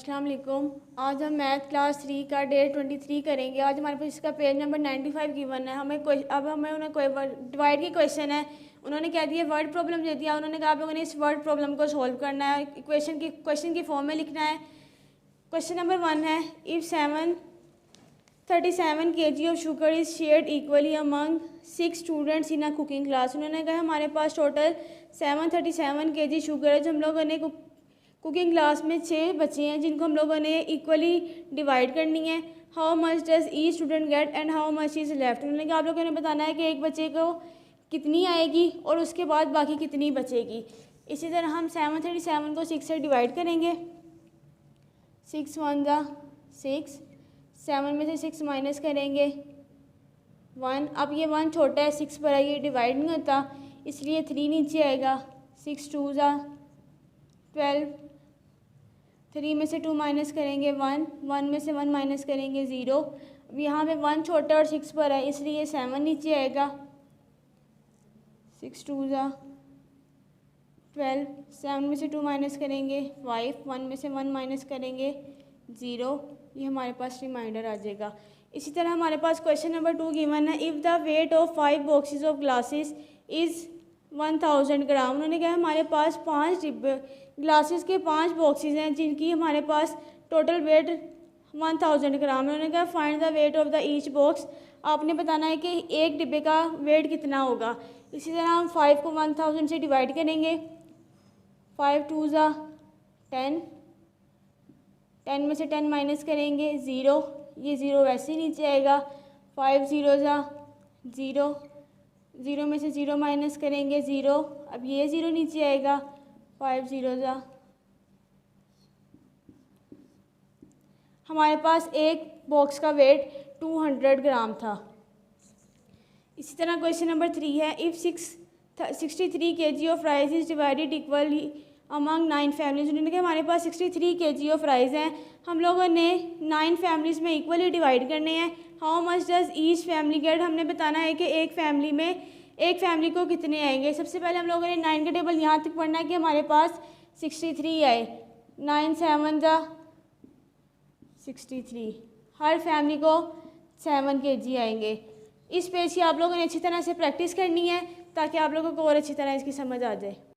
अस्सलाम वालेकुम। आज हम मैथ क्लास 3 का डे 23 करेंगे। आज हमारे पास इसका पेज नंबर 95 गिवन है। हमें उन्हें कोई डिवाइड की क्वेश्चन है। उन्होंने क्या दिया, वर्ड प्रॉब्लम दे दिया। उन्होंने कहा आप लोगों ने इस वर्ड प्रॉब्लम को सॉल्व करना है, क्वेश्चन की फॉर्म में लिखना है। क्वेश्चन नंबर 1 है, if 737 kg of sugar is shared equally among 6 students in a cooking class. उन्होंने कहा हमारे पास टोटल 737 kg शुगर है जो हम लोगों ने कुकिंग क्लास में 6 बच्चे हैं जिनको हम लोगों ने इक्वली डिवाइड करनी है। How much does each student gate and how much is left. उन्होंने कहा आप लोगों ने बताना है कि एक बच्चे को कितनी आएगी और उसके बाद बाकी कितनी बचेगी। इसी तरह हम 737 को 6 से डिवाइड करेंगे। 6 1 जा 6, 7 में से 6 माइनस करेंगे 1। अब ये 1 छोटा है 6 पर है, ये डिवाइड नहीं होता इसलिए 3 नीचे आएगा। 6 2 जा 12, 3 में से 2 माइनस करेंगे 1, 1 में से 1 माइनस करेंगे 0। अब यहाँ पे 1 छोटा और 6 पर है इसलिए 7 नीचे आएगा। 6 2 जा 12, 7 में से 2 माइनस करेंगे 5, 1 में से 1 माइनस करेंगे 0। ये हमारे पास रिमाइंडर आ जाएगा। इसी तरह हमारे पास क्वेश्चन नंबर 2 गिवन है, if the weight of 5 boxes of glasses is 1000 ग्राम। उन्होंने कहा हमारे पास 5 डिब्बे ग्लासेस के 5 बॉक्सेस हैं जिनकी हमारे पास टोटल वेट 1000 ग्राम है। उन्होंने कहा find the weight of the each box. आपने बताना है कि एक डिब्बे का वेट कितना होगा। इसी तरह हम 5 को 1000 से डिवाइड करेंगे। 5 2 जा 10, 10 में से 10 माइनस करेंगे 0, ये 0 वैसे ही नीचे आएगा। 5 0 जा 0, 0 में से 0 माइनस करेंगे 0, अब ये 0 नीचे आएगा। 5 0 जा। हमारे पास एक बॉक्स का वेट 200 ग्राम था। इसी तरह क्वेश्चन नंबर 3 है, if 63 kg of rice is divided equally among 9 families. उन्होंने कहा हमारे पास 63 kg ऑफ राइस हैं, हम लोगों ने 9 फैमिलीज़ में इक्वली डिवाइड करने हैं। How much does each family get. हमने बताना है कि एक फैमिली को कितने आएंगे। सबसे पहले हम लोगों ने 9 का टेबल यहाँ तक पढ़ना है कि हमारे पास 63 आए। 9 7 जा 63, हर फैमिली को 7 kg आएंगे। इस पेज की आप लोगों ने अच्छी तरह से प्रैक्टिस करनी है ताकि आप लोगों को और अच्छी तरह इसकी समझ आ जाए।